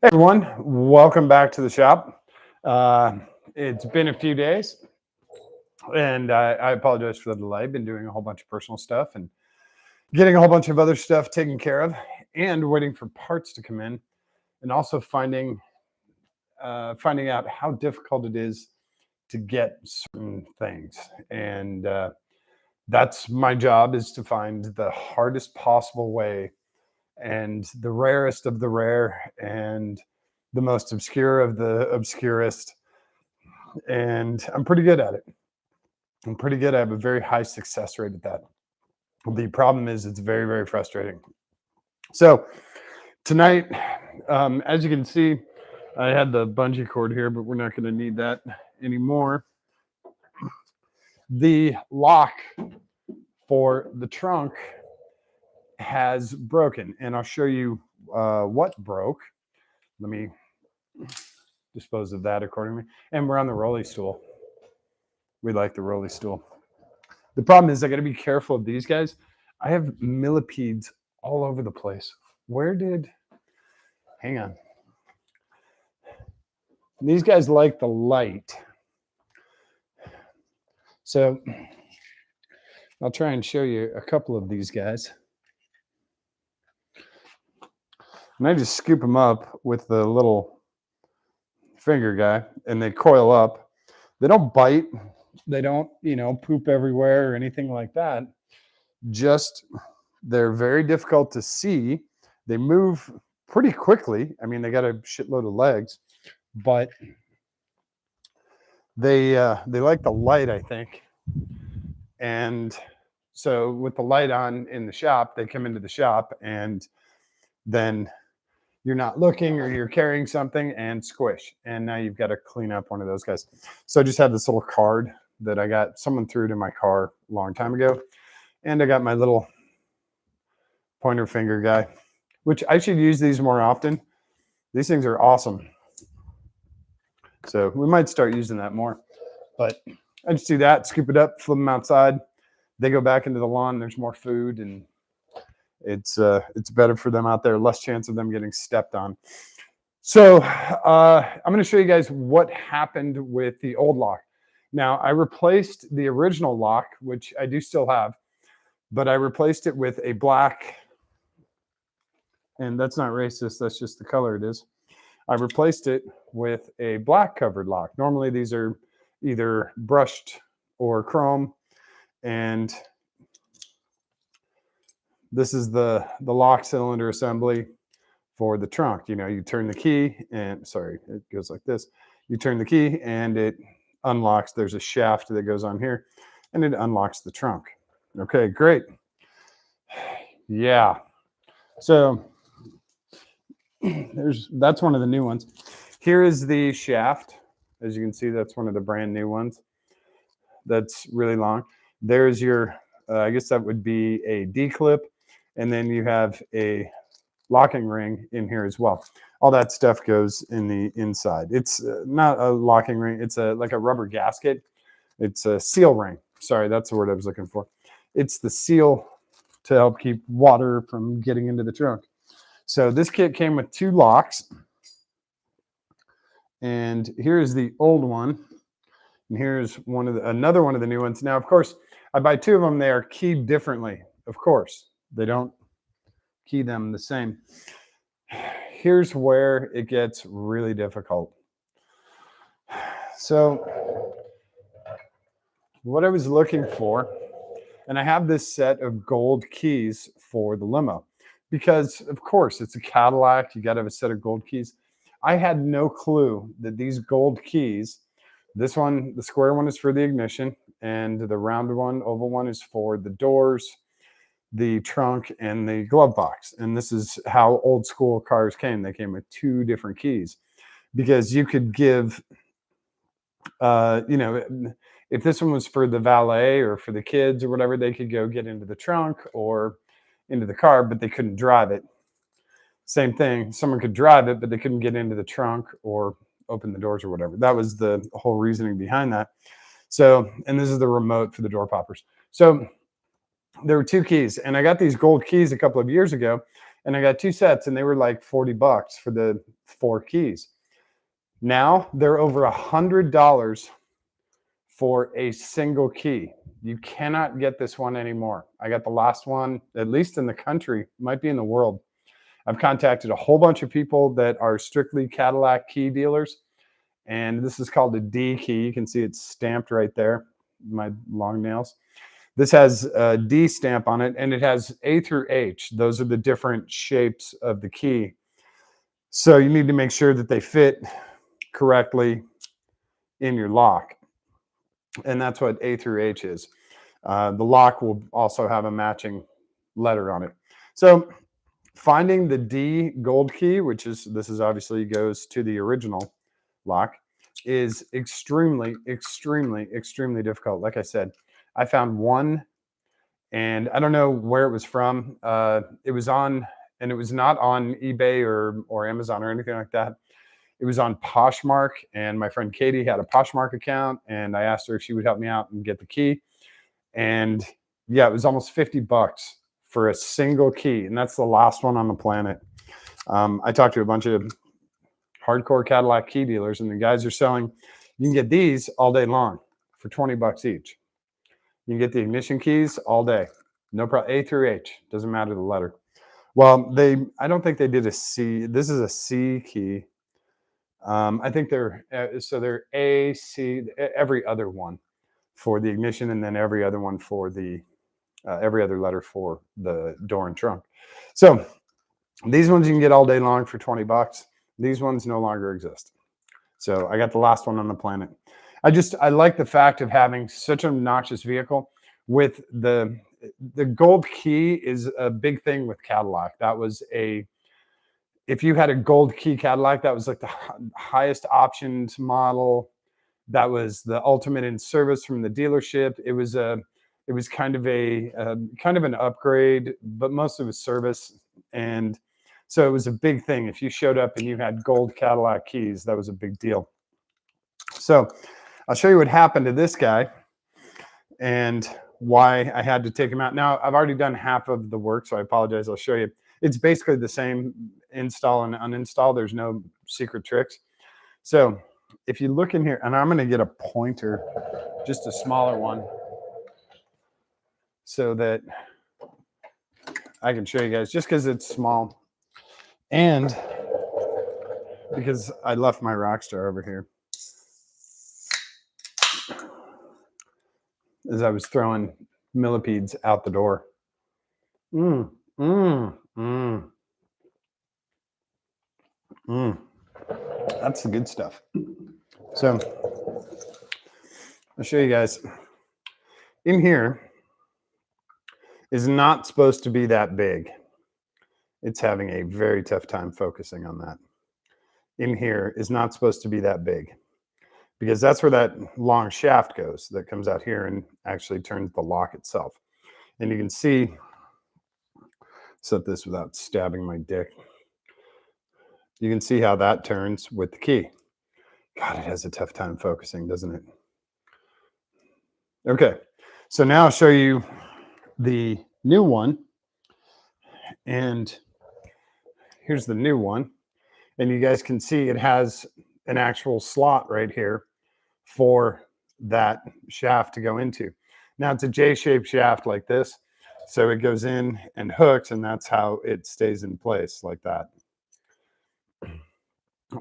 Hey everyone, welcome back to the shop. It's been a few days, and I apologize for the delay. Been doing a whole bunch of personal stuff and getting a whole bunch of other stuff taken care of, and waiting for parts to come in, and also finding out how difficult it is to get certain things. And that's my job, is to find the hardest possible way and the rarest of the rare and the most obscure of the obscurest. And I'm pretty good at it. I'm pretty good. I have a very high success rate at that. The problem is it's very, very frustrating. So tonight, as you can see, I had the bungee cord here, but we're not going to need that anymore. The lock for the trunk has broken, and I'll show you what broke. Let me dispose of that accordingly. And we're on the rolly stool. We like the rolly stool. The problem is I got to be careful of these guys. I have millipedes all over the place. Hang on. These guys like the light. So I'll try and show you a couple of these guys. And I just scoop them up with the little finger guy, and they coil up. They don't bite. They don't, poop everywhere or anything like that. Just, they're very difficult to see. They move pretty quickly. I mean, they got a shitload of legs, but they like the light, I think. And so with the light on in the shop, they come into the shop, and then you're not looking or you're carrying something and squish. And now you've got to clean up one of those guys. So I just have this little card that I got, someone threw it in my car a long time ago. And I got my little pointer finger guy, which I should use these more often. These things are awesome. So we might start using that more. But I just do that, scoop it up, flip them outside. They go back into the lawn. There's more food, and it's better for them out there. Less chance of them getting stepped on. So I'm going to show you guys what happened with the old lock. Now, I replaced the original lock, which I do still have, but I replaced it with a black, and that's not racist, that's just the color it is. I replaced it with a black covered lock. Normally these are either brushed or chrome, and this is the lock cylinder assembly for the trunk. You turn the key, and sorry, it goes like this. You turn the key and it unlocks. There's a shaft that goes on here, and it unlocks the trunk. Okay, great. Yeah. So that's one of the new ones. Here is the shaft. As you can see, that's one of the brand new ones. That's really long. There's your, I guess that would be a D-clip. And then you have a locking ring in here as well. All that stuff goes in the inside. It's not a locking ring. It's like a rubber gasket. It's a seal ring. Sorry, that's the word I was looking for. It's the seal to help keep water from getting into the trunk. So this kit came with 2 locks. And here's the old one. And here's another one of the new ones. Now, of course, I buy 2 of them. They are keyed differently. Of course, they don't key them the same. Here's where it gets really difficult. So what I was looking for, and I have this set of gold keys for the limo, because of course it's a Cadillac. You got to have a set of gold keys. I had no clue that these gold keys, this one, the square one, is for the ignition, and the round one, oval one, is for the doors, the trunk, and the glove box. And this is how old school cars came. They came with 2 different keys, because you could give, if this one was for the valet or for the kids or whatever, they could go get into the trunk or into the car, but they couldn't drive it. Same thing. Someone could drive it, but they couldn't get into the trunk or open the doors or whatever. That was the whole reasoning behind that. So, and this is the remote for the door poppers. So there were 2 keys, and I got these gold keys a couple of years ago, And I got 2 sets and they were like $40 for the 4 keys. Now they're over $100 for a single key. You cannot get this one anymore. I got the last one, at least in the country, might be in the world. I've contacted a whole bunch of people that are strictly Cadillac key dealers, and this is called a D key. You can see it's stamped right there, my long nails. This has a D stamp on it, and it has A through H. Those are the different shapes of the key. So you need to make sure that they fit correctly in your lock. And that's what A through H is. The lock will also have a matching letter on it. So finding the D gold key, this is obviously goes to the original lock, is extremely, extremely, extremely difficult. Like I said, I found one, and I don't know where it was from. It was on, and it was not on eBay or Amazon or anything like that. It was on Poshmark, and my friend Katie had a Poshmark account, and I asked her if she would help me out and get the key. And yeah, it was almost $50 for a single key, and that's the last one on the planet. I talked to a bunch of hardcore Cadillac key dealers, and the guys are selling, you can get these all day long for $20 each. You can get the ignition keys all day, no problem. A through H, doesn't matter the letter. Well, I don't think they did a C. This is a C key. I think they're A, C, every other one for the ignition, and then every other one for the every other letter for the door and trunk. So these ones you can get all day long for $20. These ones no longer exist. So I got the last one on the planet. I like the fact of having such an obnoxious vehicle with the gold key is a big thing with Cadillac. That was if you had a gold key Cadillac, that was like the highest optioned model. That was the ultimate in service from the dealership. It was kind of an upgrade, but mostly was service. And so it was a big thing. If you showed up and you had gold Cadillac keys, that was a big deal. So I'll show you what happened to this guy and why I had to take him out. Now, I've already done half of the work, so I apologize. I'll show you. It's basically the same install and uninstall. There's no secret tricks. So if you look in here, and I'm going to get a pointer, just a smaller one, so that I can show you guys, just because it's small and because I left my Rockstar over here as I was throwing millipedes out the door. That's the good stuff. So I'll show you guys. In here is not supposed to be that big. It's having a very tough time focusing on that. In here is not supposed to be that big, because that's where that long shaft goes that comes out here and actually turns the lock itself. And you can see, set this without stabbing my dick. You can see how that turns with the key. God, it has a tough time focusing, doesn't it? Okay, so now I'll show you the new one. And here's the new one. And you guys can see it has an actual slot right here for that shaft to go into. Now it's a J-shaped shaft like this. So it goes in and hooks, and that's how it stays in place like that.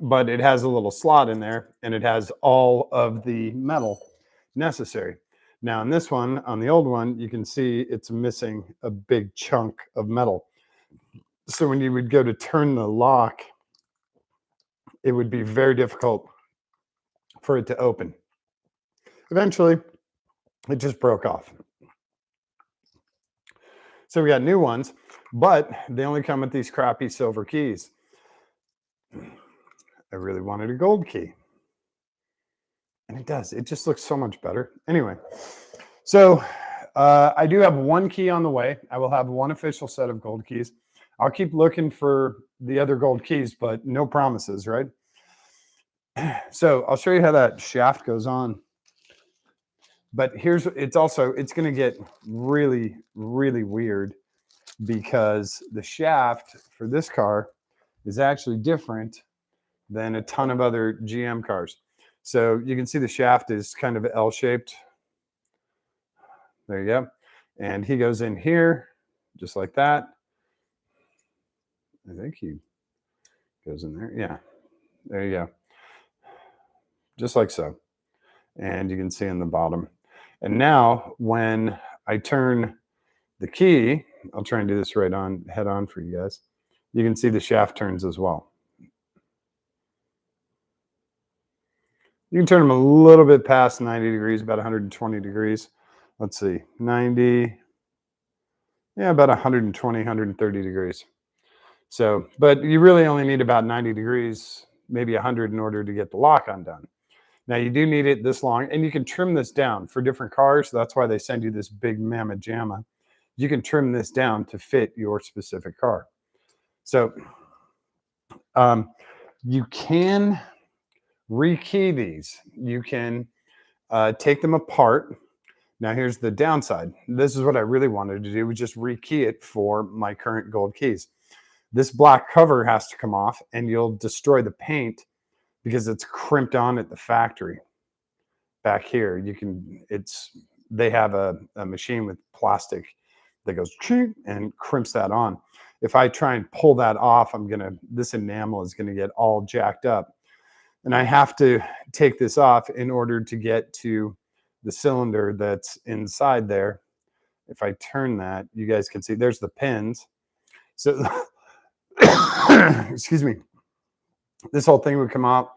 But it has a little slot in there, and it has all of the metal necessary. Now in this one, on the old one, you can see it's missing a big chunk of metal. So when you would go to turn the lock, it would be very difficult for it to open. Eventually, it just broke off. So we got new ones, but they only come with these crappy silver keys. I really wanted a gold key. And it does. It just looks so much better. Anyway, so I do have one key on the way. I will have one official set of gold keys. I'll keep looking for the other gold keys, but no promises, right? So I'll show you how that shaft goes on. But it's going to get really, really weird, because the shaft for this car is actually different than a ton of other GM cars. So you can see the shaft is kind of L-shaped. There you go. And he goes in here just like that. I think he goes in there. Yeah, there you go. Just like so. And you can see in the bottom. And now when I turn the key, I'll try and do this right on head on for you guys. You can see the shaft turns as well. You can turn them a little bit past 90 degrees, about 120 degrees. Let's see, 90, yeah, about 120, 130 degrees. So, but you really only need about 90 degrees, maybe 100 in order to get the lock undone. Now you do need it this long, and you can trim this down for different cars. So that's why they send you this big mamma jamma. You can trim this down to fit your specific car. So you can rekey these. You can take them apart. Now here's the downside. This is what I really wanted to do, was just rekey it for my current gold keys. This black cover has to come off, and you'll destroy the paint because it's crimped on at the factory. Back here, you can, they have a machine with plastic that goes and crimps that on. If I try and pull that off, this enamel is gonna get all jacked up. And I have to take this off in order to get to the cylinder that's inside there. If I turn that, you guys can see there's the pins. So, excuse me, this whole thing would come out.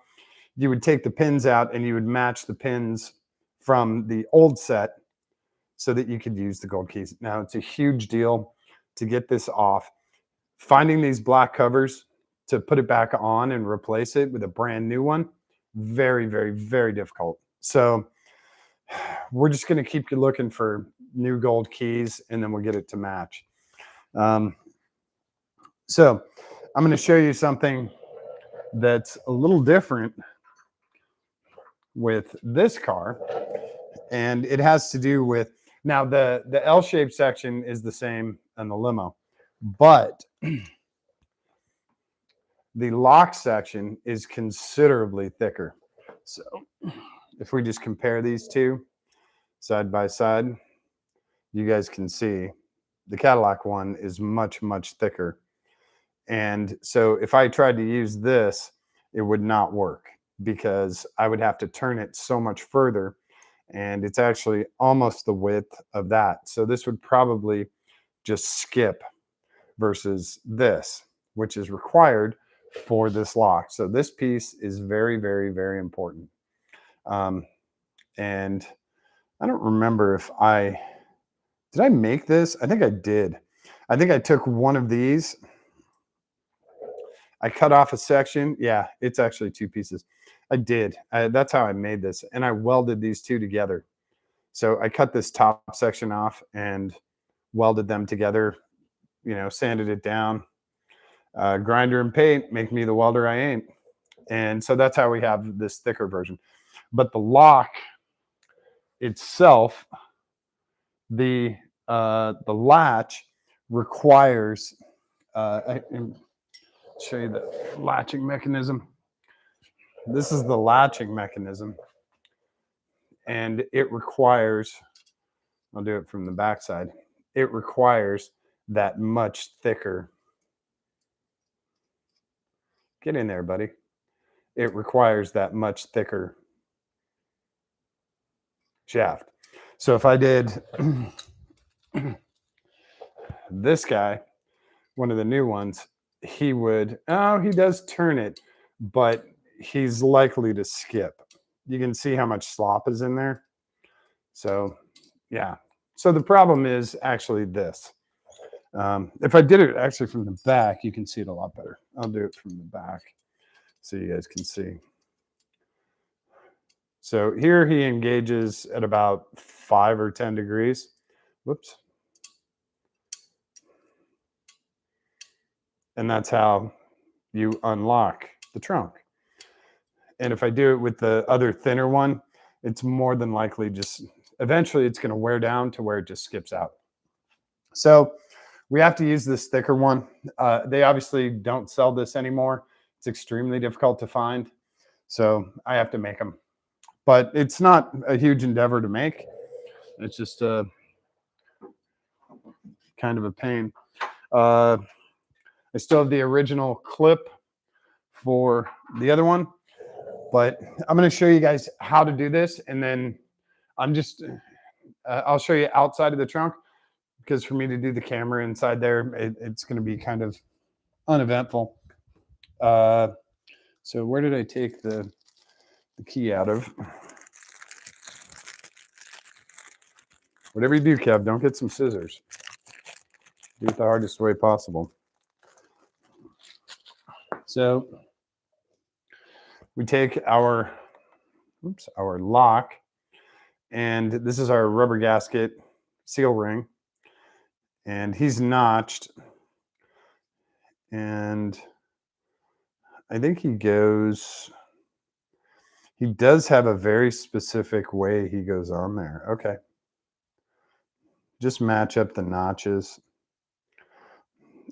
You would take the pins out and you would match the pins from the old set so that you could use the gold keys. Now, it's a huge deal to get this off. Finding these black covers to put it back on and replace it with a brand new one, very, very, very difficult. So we're just going to keep looking for new gold keys, and then we'll get it to match. So I'm going to show you something that's a little different with this car, and it has to do with, now the L-shaped section is the same on the Limo, but the lock section is considerably thicker. So if we just compare these two side by side, you guys can see the Cadillac one is much, much thicker. And so if I tried to use this, it would not work because I would have to turn it so much further, and it's actually almost the width of that. So this would probably just skip versus this, which is required for this lock. So this piece is very, very, very important. And I don't remember if did I make this? I think I did. I think I took one of these. I cut off a section. Yeah, it's actually two pieces. I did. That's how I made this. And I welded these two together. So I cut this top section off and welded them together, sanded it down. Grinder and paint, make me the welder I ain't. And so that's how we have this thicker version. But the lock itself, the latch requires, I can show you the latching mechanism. This is the latching mechanism, and it requires, I'll do it from the backside, it requires that much thicker, get in there, buddy. It requires that much thicker shaft. So if I did this guy, one of the new ones, he does turn it, but he's likely to skip. You can see how much slop is in there. So yeah. So the problem is actually this. If I did it actually from the back, you can see it a lot better. I'll do it from the back so you guys can see. So here he engages at about 5 or 10 degrees. Whoops. And that's how you unlock the trunk. And if I do it with the other thinner one, it's more than likely just, eventually it's going to wear down to where it just skips out. So We have to use this thicker one. They obviously don't sell this anymore. It's extremely difficult to find. So I have to make them. But it's not a huge endeavor to make. It's just kind of a pain. I still have the original clip for the other one, but I'm going to show you guys how to do this. And then I'll show you outside of the trunk, because for me to do the camera inside there, it's going to be kind of uneventful. So where did I take the key out of? Whatever you do, Kev, don't get some scissors. Do it the hardest way possible. So we take our lock, and this is our rubber gasket seal ring, and he's notched, and I think he does have a very specific way he goes on there. Okay. Just match up the notches.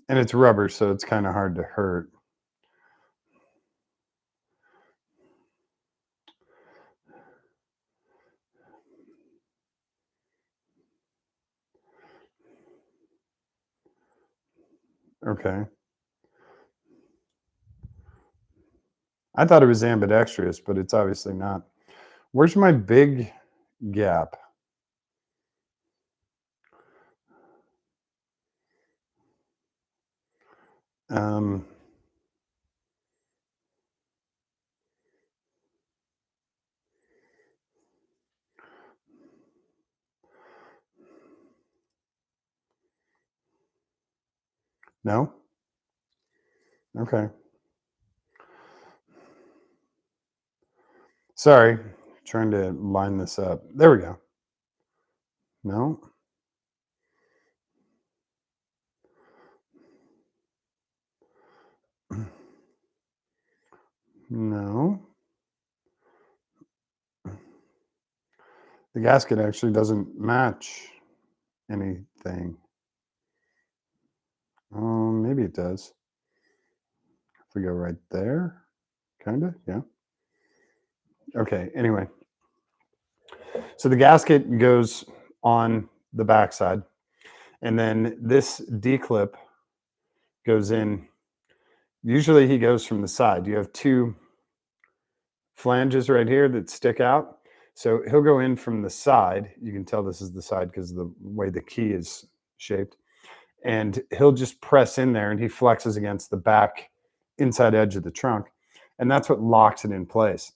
And it's rubber, so it's kind of hard to hurt. Okay. I thought it was ambidextrous, but it's obviously not. Where's my big gap? No? Okay. Sorry, trying to line this up. There we go. No? No. The gasket actually doesn't match anything. Maybe it does. If we go right there, kind of, yeah. Okay, anyway. So the gasket goes on the backside, and then this D-clip goes in. Usually he goes from the side. You have two flanges right here that stick out. So he'll go in from the side. You can tell this is the side because of the way the key is shaped. And he'll just press in there, and he flexes against the back inside edge of the trunk. And that's what locks it in place.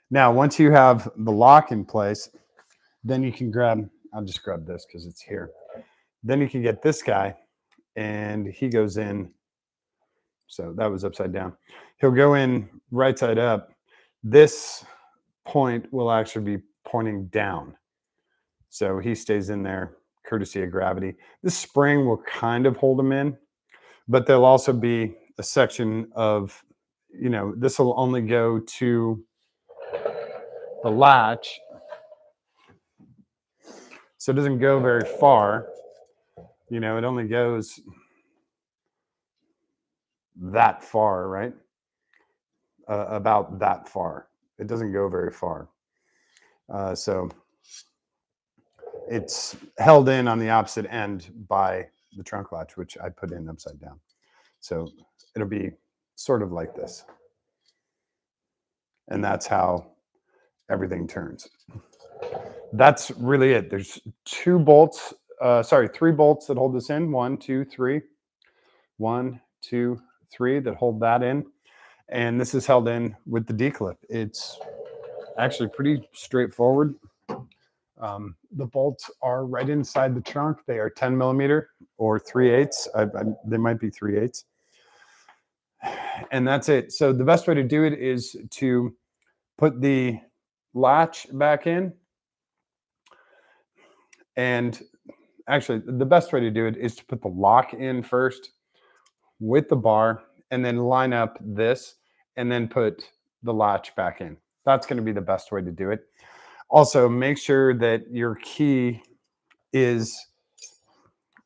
Now, once you have the lock in place, then you can I'll just grab this because it's here. Then you can get this guy, and he goes in. So that was upside down. He'll go in right side up. This point will actually be pointing down. So he stays in there courtesy of gravity. This spring will kind of hold him in, but there'll also be a section of, this will only go to the latch. So it doesn't go very far. It only goes that far, right? About that far. It doesn't go very far. So it's held in on the opposite end by the trunk latch, which I put in upside down. So it'll be sort of like this. And that's how everything turns. That's really it. There's three bolts that hold this in. 1, 2, 3. 1, 2, 3 that hold that in. And this is held in with the D-clip. It's actually pretty straightforward. The bolts are right inside the trunk. They are 10 millimeter or 3/8. They might be 3/8. And that's it. So the best way to do it is to put the latch back in. And actually, the best way to do it is to put the lock in first with the bar, and then line up this, and then put the latch back in. That's going to be the best way to do it. Also, make sure that your key is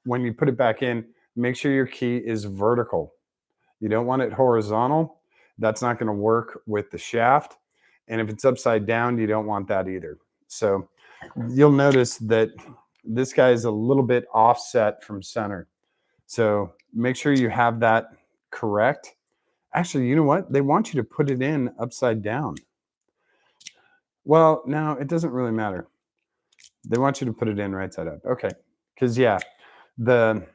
when you put it back in, make sure your key is vertical. You don't want it horizontal. That's not going to work with the shaft. And if it's upside down, you don't want that either. So you'll notice that this guy is a little bit offset from center. So make sure you have that correct. Actually, you know what? They want you to put it in upside down. Well, no, it doesn't really matter. They want you to put it in right side up. Okay. Because yeah, the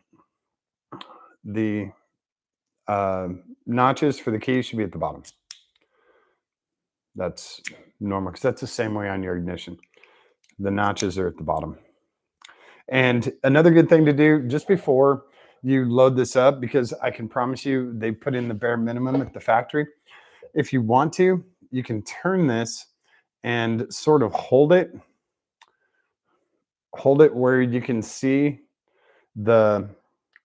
notches for the keys should be at the bottom. That's normal because that's the same way on your ignition. The notches are at the bottom. And another good thing to do just before you load this up, because I can promise you they put in the bare minimum at the factory. If you want to, you can turn this and sort of hold it where you can see the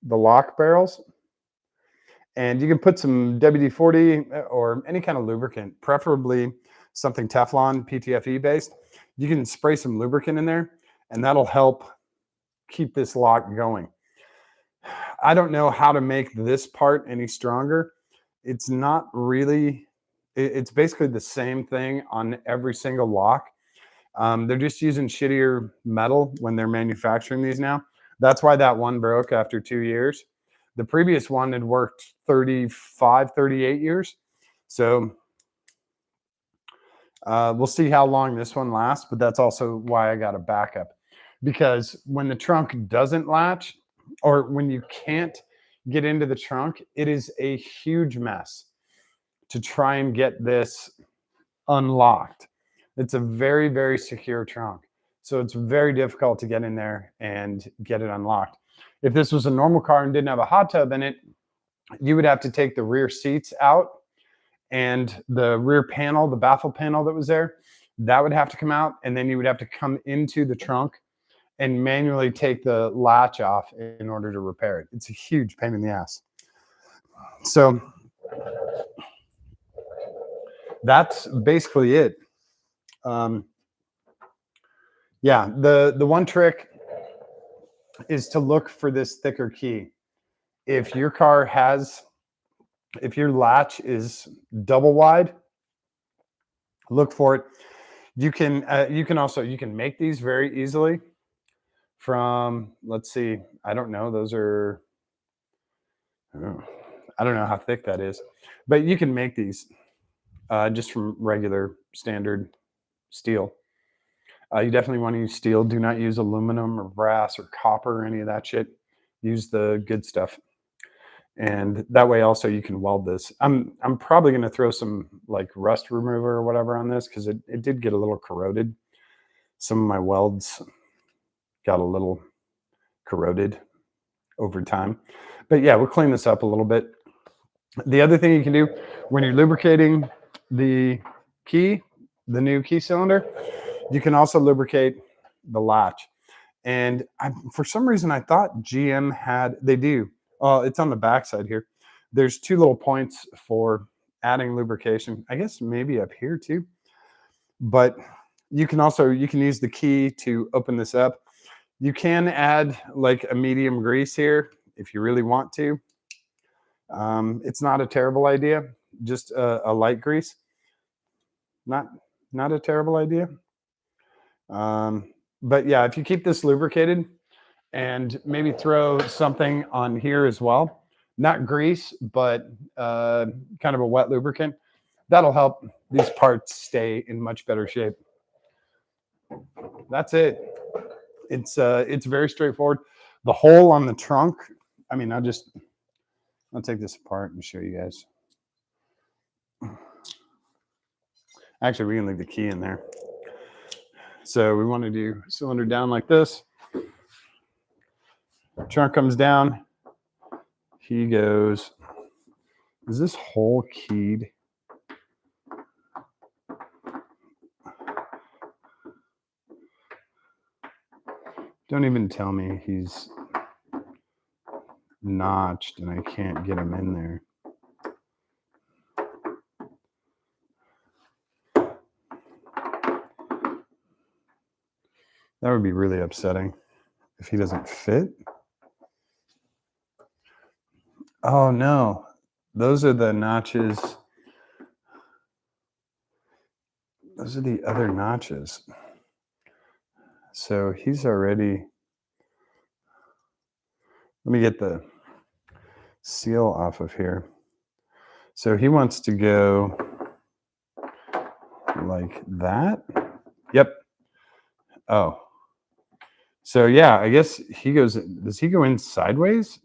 lock barrels, and you can put some WD-40 or any kind of lubricant, preferably something Teflon, PTFE based. You can spray some lubricant in there, and that'll help keep this lock going. I don't know how to make this part any stronger. It's not really, it's basically the same thing on every single lock. They're just using shittier metal when they're manufacturing these now. That's why that one broke after 2 years. The previous one had worked 35, 38 years. So we'll see how long this one lasts, but that's also why I got a backup. Because when the trunk doesn't latch, or when you can't get into the trunk, it is a huge mess to try and get this unlocked. It's a very, very secure trunk. So it's very difficult to get in there and get it unlocked. If this was a normal car and didn't have a hot tub in it, you would have to take the rear seats out, and the rear panel, the baffle panel that was there, that would have to come out. And then you would have to come into the trunk and manually take the latch off in order to repair it. It's a huge pain in the ass. So that's basically it. Yeah, the one trick is to look for this thicker key. If your car has, if your latch is double wide, look for it. You can also, you can make these very easily from, let's see, I don't know, those are, I don't know how thick that is, but you can make these just from regular standard steel. You definitely want to use steel. Do not use aluminum or brass or copper or any of that shit. Use the good stuff. And that way also you can weld this. I'm probably going to throw some like rust remover or whatever on this because it did get a little corroded. Some of my welds got a little corroded over time. But yeah, we'll clean this up a little bit. The other thing you can do when you're lubricating the key, the new key cylinder, you can also lubricate the latch. And for some reason, I thought GM had, they do. It's on the back side here. There's 2 little points for adding lubrication. I guess maybe up here too. But you can also, you can use the key to open this up. You can add like a medium grease here if you really want to. It's not a terrible idea. Just a light grease. Not a terrible idea. But yeah, if you keep this lubricated and maybe throw something on here as well, not grease, but kind of a wet lubricant, that'll help these parts stay in much better shape. That's it. It's very straightforward. The hole on the trunk, I mean, I'll take this apart and show you guys. Actually, we can leave the key in there. So we want to do cylinder down like this. Trunk comes down. Key goes. Is this hole keyed? Don't even tell me he's notched and I can't get him in there. That would be really upsetting if he doesn't fit. Oh no, those are the notches. Those are the other notches. So he's already. Let me get the seal off of here. So he wants to go like that. Yep. Oh. So yeah, I guess he goes. Does he go in sideways?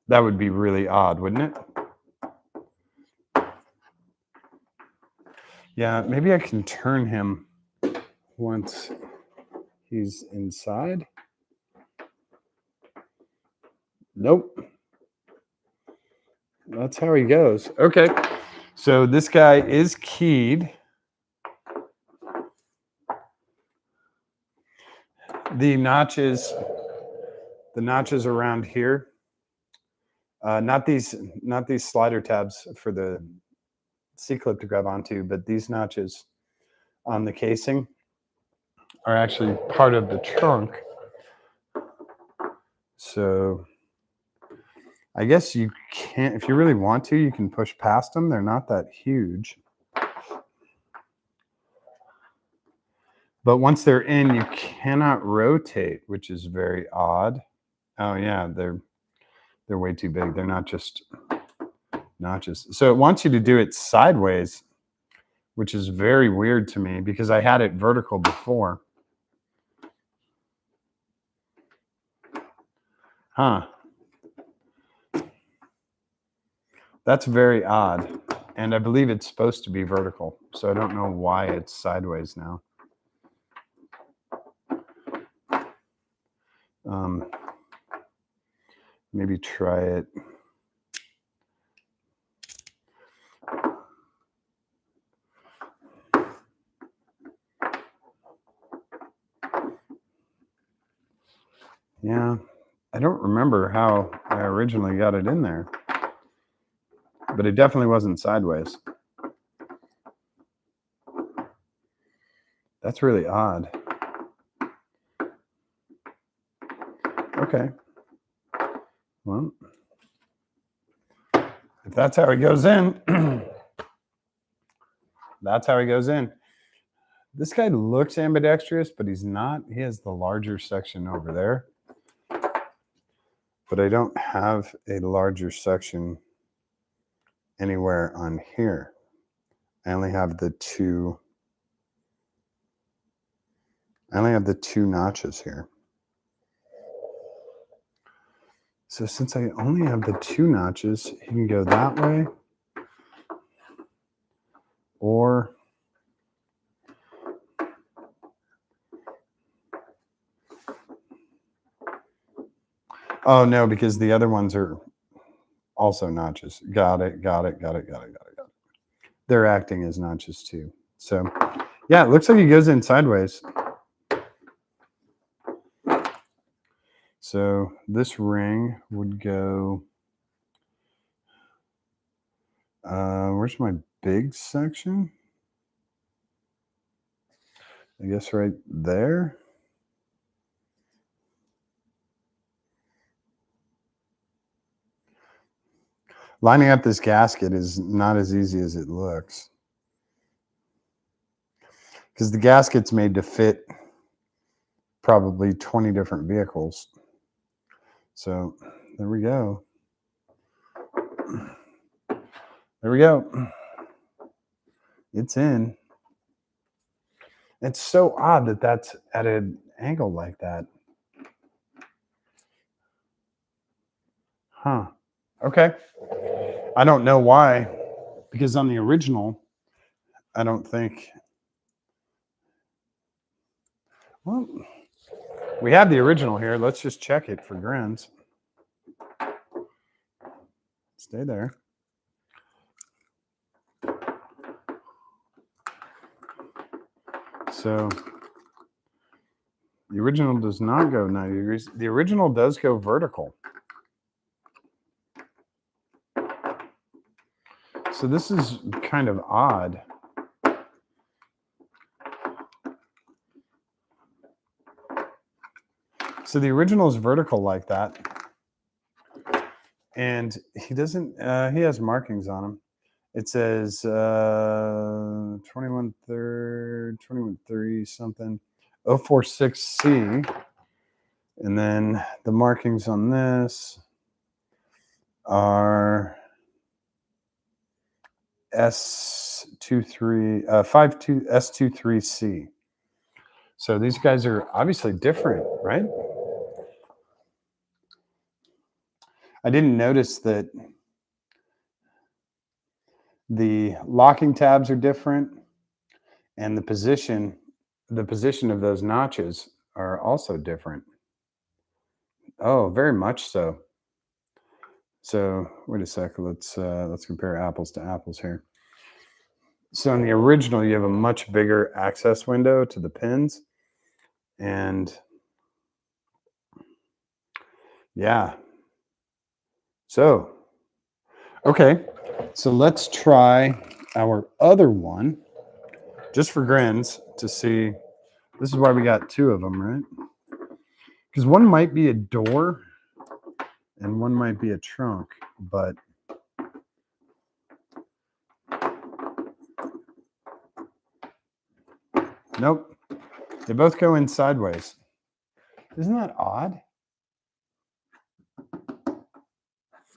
That would be really odd, wouldn't it? Yeah, maybe I can turn him once he's inside. Nope. That's how he goes. Okay. So this guy is keyed. The notches around here. Not these slider tabs for the C clip to grab onto, but these notches on the casing are actually part of the trunk. So I guess you can't, if you really want to, you can push past them. They're not that huge. But once they're in, you cannot rotate, which is very odd. Oh yeah, they're way too big. They're not just notches. So it wants you to do it sideways, which is very weird to me because I had it vertical before. Huh. That's very odd. And I believe it's supposed to be vertical. So I don't know why it's sideways now. Maybe try it. Yeah, I don't remember how I originally got it in there, but it definitely wasn't sideways. That's really odd. Okay. Well, if that's how he goes in, that's how he goes in. This guy looks ambidextrous, but he's not. He has the larger section over there. But I don't have a larger section anywhere on here. I only have the two notches here. So since I only have the two notches, he can go that way or oh no, because the other ones are also notches. Got it. They're acting as notches too. So yeah, it looks like he goes in sideways. So this ring would go, where's my big section? I guess right there. Lining up this gasket is not as easy as it looks because the gasket's made to fit probably 20 different vehicles. So there we go. There we go. It's in. It's so odd that that's at an angle like that. Huh. Okay. I don't know why, because on the original, I don't think. Well, we have the original here. Let's just check it for grins. Stay there. So the original does not go 90 degrees. The original does go vertical. So this is kind of odd. So the original is vertical like that. and he doesn't. He has markings on him. It says 21 third, 21 3 something, 046C, and then the markings on this are S23 S23C. So these guys are obviously different, right? I didn't notice that the locking tabs are different, and the position of those notches are also different. Oh, very much so. So wait a sec. Let's compare apples to apples here. So in the original, you have a much bigger access window to the pins, and yeah. So okay, so let's try our other one just for grins to see. This is why we got two of them, right? Because one might be a door and one might be a trunk, but nope, they both go in sideways. Isn't that odd?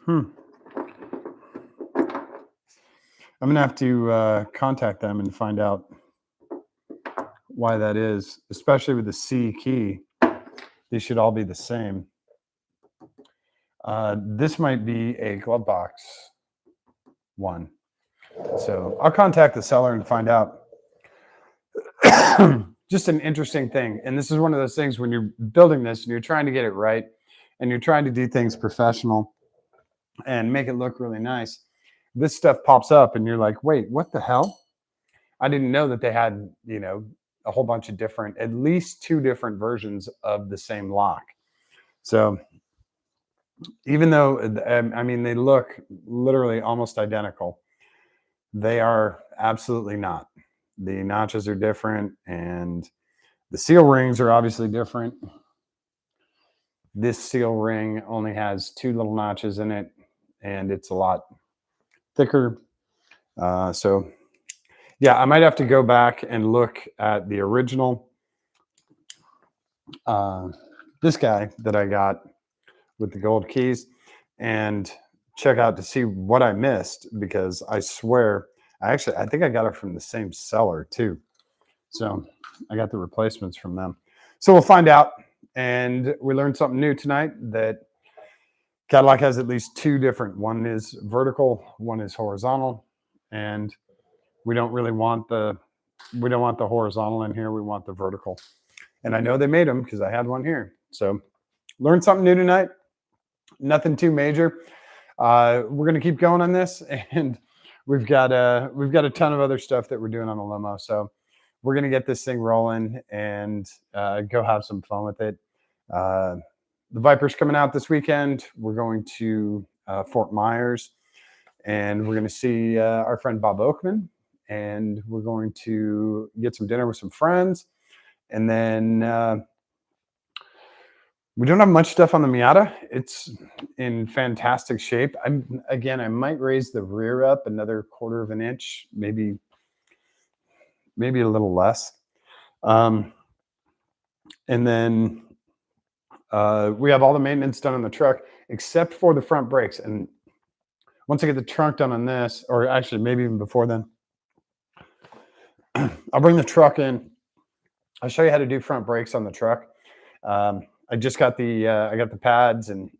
I'm gonna have to contact them and find out why that is, especially with the C key. They should all be the same. This might be a glove box one. So I'll contact the seller and find out. Just an interesting thing. And this is one of those things when you're building this and you're trying to get it right and you're trying to do things professional and make it look really nice. This stuff pops up and you're like, wait, what the hell? I didn't know that they had, a whole bunch of different, at least two different versions of the same lock. So even though, they look literally almost identical, they are absolutely not. The notches are different and the seal rings are obviously different. This seal ring only has two little notches in it and it's a lot thicker. So yeah, I might have to go back and look at the original. This guy that I got with the gold keys and check out to see what I missed, because I swear, I think I got it from the same seller too. So I got the replacements from them. So we'll find out. And we learned something new tonight, that Cadillac has at least two different. One is vertical, one is horizontal, and we don't want the horizontal in here. We want the vertical. And I know they made them because I had one here. So learned something new tonight. Nothing too major. We're going to keep going on this, and we've got a ton of other stuff that we're doing on the limo. So we're going to get this thing rolling and go have some fun with it. The Viper's coming out this weekend. We're going to Fort Myers, and we're going to see our friend Bob Oakman, and we're going to get some dinner with some friends. And then we don't have much stuff on the Miata. It's in fantastic shape. I might raise the rear up another 1/4 of an inch, maybe a little less. And then we have all the maintenance done on the truck except for the front brakes. And once I get the trunk done on this, or actually maybe even before then, I'll bring the truck in. I'll show you how to do front brakes on the truck. I just got the pads and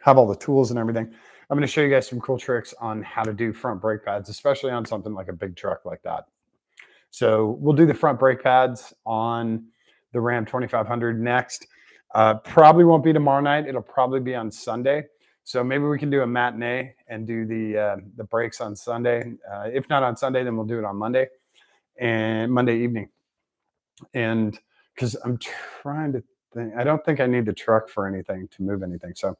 have all the tools and everything. I'm going to show you guys some cool tricks on how to do front brake pads, especially on something like a big truck like that. So we'll do the front brake pads on the Ram 2500 next. Probably won't be tomorrow night. It'll probably be on Sunday. So maybe we can do a matinee and do the brakes on Sunday. If not on Sunday, then we'll do it on Monday evening. And because I'm trying to think, I don't think I need the truck for anything to move anything. So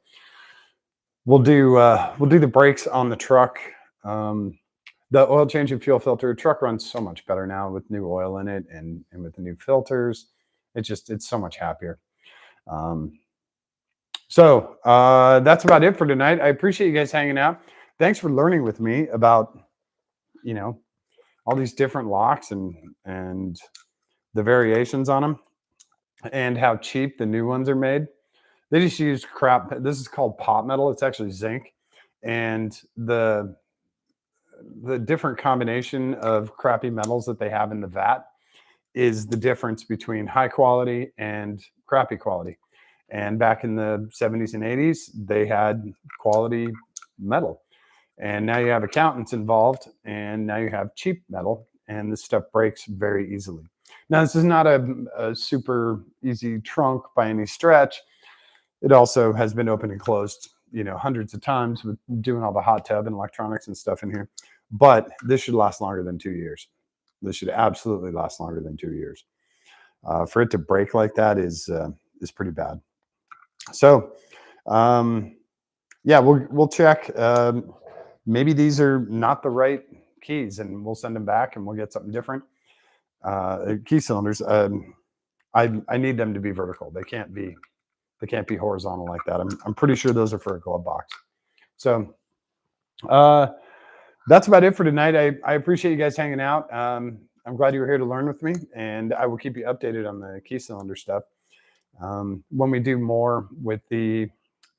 we'll do the brakes on the truck. The oil change and fuel filter. Truck runs so much better now with new oil in it and with the new filters. It's so much happier. So that's about it for tonight. I appreciate you guys hanging out. Thanks for learning with me about, you know, all these different locks and the variations on them and how cheap the new ones are made. They just use crap. This is called pot metal. It's actually zinc, and the different combination of crappy metals that they have in the vat is the difference between high quality and crappy quality. And back in the 70s and 80s, they had quality metal. And now you have accountants involved, and now you have cheap metal, and this stuff breaks very easily. Now, this is not a super easy trunk by any stretch. It also has been opened and closed, hundreds of times with doing all the hot tub and electronics and stuff in here. But this should last longer than 2 years. This should absolutely last longer than 2 years. For it to break like that is pretty bad. So, yeah, we'll check. Maybe these are not the right keys, and we'll send them back, and we'll get something different. Key cylinders. I need them to be vertical. They can't be horizontal like that. I'm pretty sure those are for a glove box. So that's about it for tonight. I appreciate you guys hanging out. I'm glad you were here to learn with me, and I will keep you updated on the key cylinder stuff. When we do more with the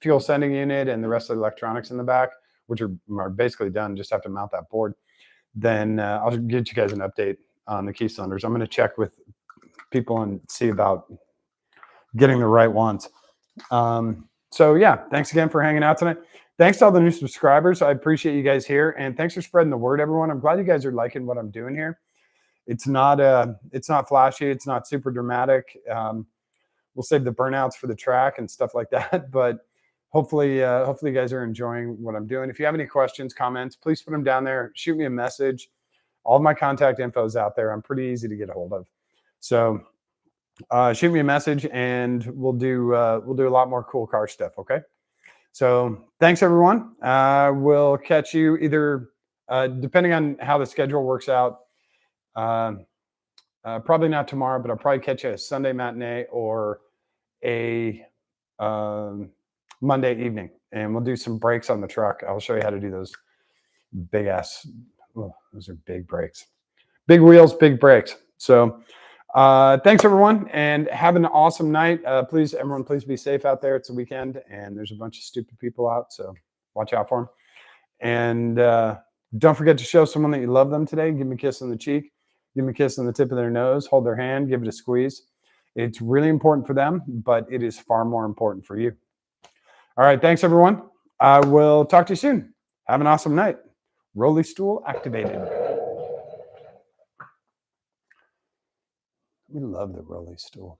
fuel sending unit and the rest of the electronics in the back, which are basically done, just have to mount that board, then I'll get you guys an update on the key cylinders. I'm going to check with people and see about getting the right ones. So yeah, thanks again for hanging out tonight. Thanks to all the new subscribers. I appreciate you guys here, and thanks for spreading the word, everyone. I'm glad you guys are liking what I'm doing here. It's not flashy. It's not super dramatic. We'll save the burnouts for the track and stuff like that. But hopefully you guys are enjoying what I'm doing. If you have any questions, comments, please put them down there. Shoot me a message. All of my contact info is out there. I'm pretty easy to get a hold of. So shoot me a message, and we'll do a lot more cool car stuff. Okay. So thanks, everyone. We'll catch you either depending on how the schedule works out. Probably not tomorrow, but I'll probably catch you a Sunday matinee or a Monday evening, and we'll do some brakes on the truck. I'll show you how to do those big ass. Oh, those are big brakes, big wheels, big brakes. So thanks, everyone, and have an awesome night. Please be safe out there. It's a weekend, and there's a bunch of stupid people out, so watch out for them. And don't forget to show someone that you love them today. Give them a kiss on the cheek. Give them a kiss on the tip of their nose. Hold their hand. Give it a squeeze. It's really important for them, but it is far more important for you. All right. Thanks, everyone. I will talk to you soon. Have an awesome night. Rolly stool activated. We love the rolly stool.